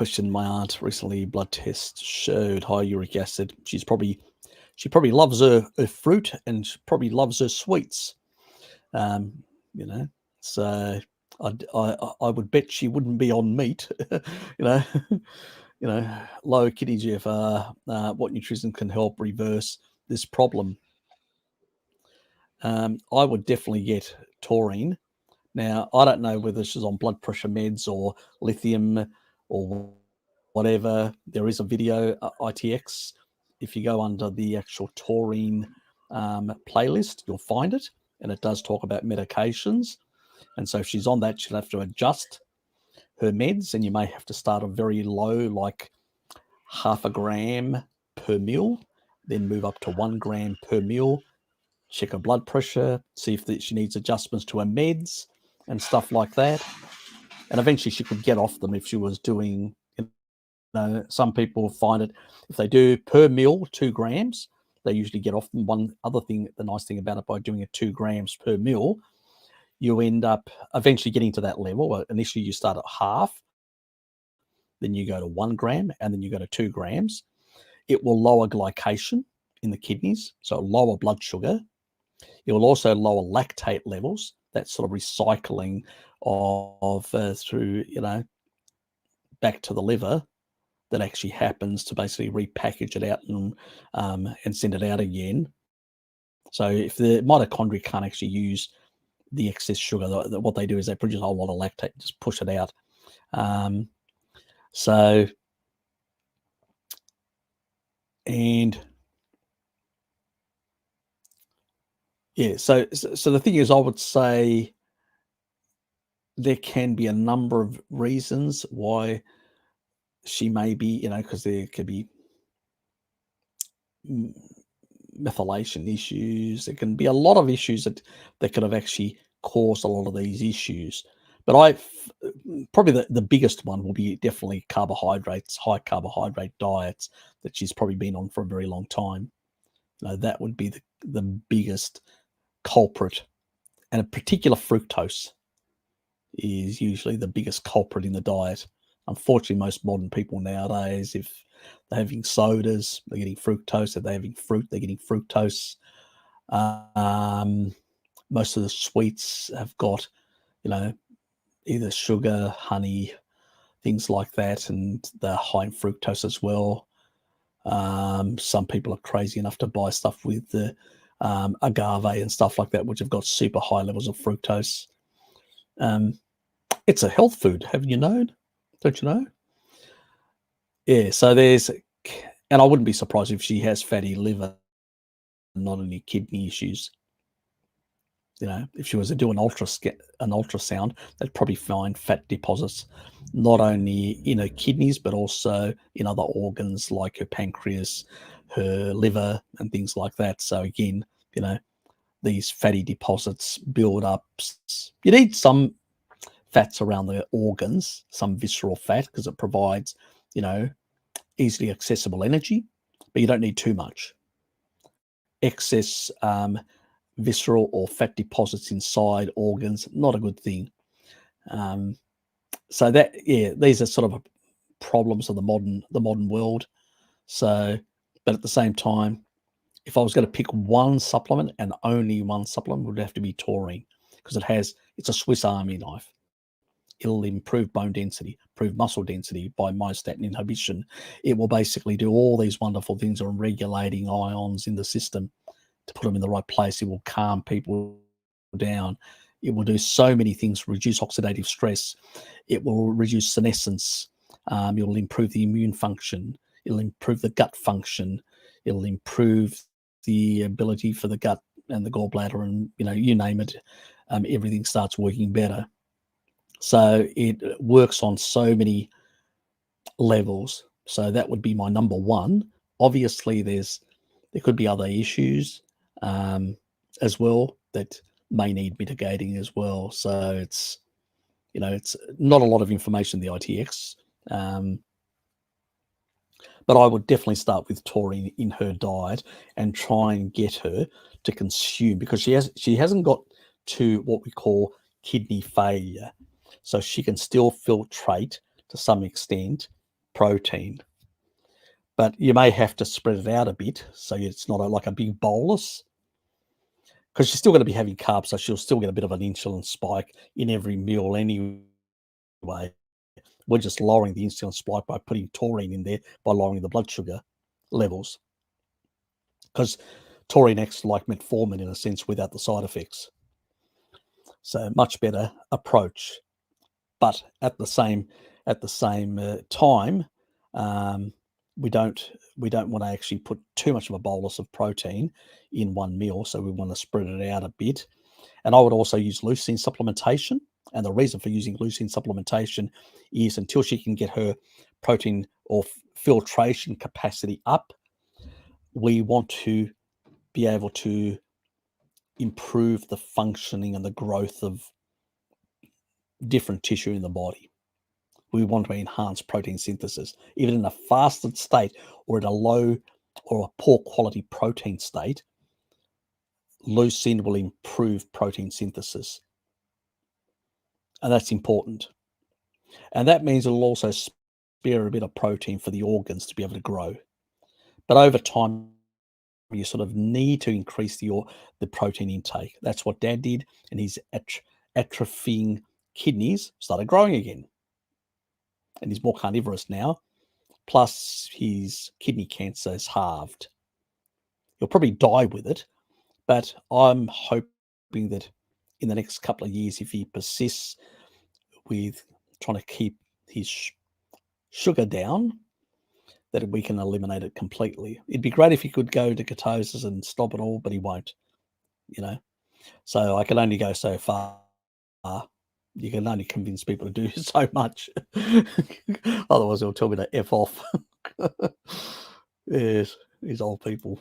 question my aunt recently. Blood test showed high uric acid. She probably loves her fruit, and she probably loves her sweets. You know, so I would bet she wouldn't be on meat. you know, low kidney GFR. What nutrition can help reverse this problem? I would definitely get taurine. Now, I don't know whether she's on blood pressure meds or lithium or whatever. There is a video, ITX. If you go under the actual taurine playlist, you'll find it. And it does talk about medications. And so if she's on that, she'll have to adjust her meds. And you may have to start a very low, like 0.5 gram per mil, then move up to 1 gram per mil. Check her blood pressure, see if she needs adjustments to her meds and stuff like that. And eventually she could get off them if she was doing, some people find it, if they do per mil 2 grams, they usually get off them. One other thing, the nice thing about it, by doing it 2 grams per mil, you end up eventually getting to that level. Well, initially you start at half, then you go to 1 gram, and then you go to 2 grams. It will lower glycation in the kidneys, so lower blood sugar. It will also lower lactate levels. That sort of recycling of through, back to the liver that actually happens to basically repackage it out and send it out again. So if the mitochondria can't actually use the excess sugar, what they do is they produce a whole lot of lactate, just push it out. So the thing is, I would say there can be a number of reasons why she may be, because there could be methylation issues. There can be a lot of issues that could have actually caused a lot of these issues. But probably the biggest one will be definitely carbohydrates, high carbohydrate diets that she's probably been on for a very long time. That would be the biggest culprit. And a particular fructose is usually the biggest culprit in the diet. Unfortunately, most modern people nowadays, if they're having sodas, they're getting fructose. If they're having fruit, they're getting fructose. Most of the sweets have got, either sugar, honey, things like that, and they're high in fructose as well. Some people are crazy enough to buy stuff with the agave and stuff like that, which have got super high levels of fructose. It's a health food, haven't you known? Don't you know? Yeah, so and I wouldn't be surprised if she has fatty liver, not any kidney issues. If she was to do an ultrasound, they'd probably find fat deposits, not only in her kidneys, but also in other organs like her pancreas, her liver, and things like that. So again, these fatty deposits build up. You need some fats around the organs, some visceral fat, because it provides, easily accessible energy, but you don't need too much. Excess visceral or fat deposits inside organs, not a good thing. So these are sort of problems of the modern world. So, but at the same time, if I was going to pick one supplement, and only one supplement, would have to be taurine, because it's a Swiss Army knife. It'll improve bone density, improve muscle density by myostatin inhibition. It will basically do all these wonderful things on regulating ions in the system to put them in the right place. It will calm people down. It will do so many things, reduce oxidative stress. It will reduce senescence. It will improve the immune function. It'll improve the gut function. It'll improve the ability for the gut and the gallbladder, and you name it. Everything starts working better. So it works on so many levels. So that would be my number one. Obviously, there could be other issues as well that may need mitigating as well. So it's not a lot of information in the ITX, but I would definitely start with taurine in her diet and try and get her to consume, because she hasn't got to what we call kidney failure. So she can still filtrate to some extent protein. But you may have to spread it out a bit so it's not like a big bolus, because she's still going to be having carbs, so she'll still get a bit of an insulin spike in every meal anyway. We're just lowering the insulin spike by putting taurine in there, by lowering the blood sugar levels, because taurine acts like metformin in a sense without the side effects. So much better approach. But at the same time, we don't want to actually put too much of a bolus of protein in one meal, so we want to spread it out a bit. And I would also use leucine supplementation. And the reason for using leucine supplementation is until she can get her protein or filtration capacity up, we want to be able to improve the functioning and the growth of different tissue in the body. We want to enhance protein synthesis. Even in a fasted state or at a low or a poor quality protein state, leucine will improve protein synthesis. And that's important. And that means it'll also spare a bit of protein for the organs to be able to grow. But over time, you sort of need to increase the protein intake. That's what Dad did, and his atrophying kidneys started growing again. And he's more carnivorous now. Plus, his kidney cancer is halved. He'll probably die with it, but I'm hoping that in the next couple of years, if he persists with trying to keep his sugar down, that we can eliminate it completely. It'd be great if he could go to ketosis and stop it all, but he won't, So I can only go so far. You can only convince people to do so much. Otherwise, they'll tell me to F off. Yes, these old people.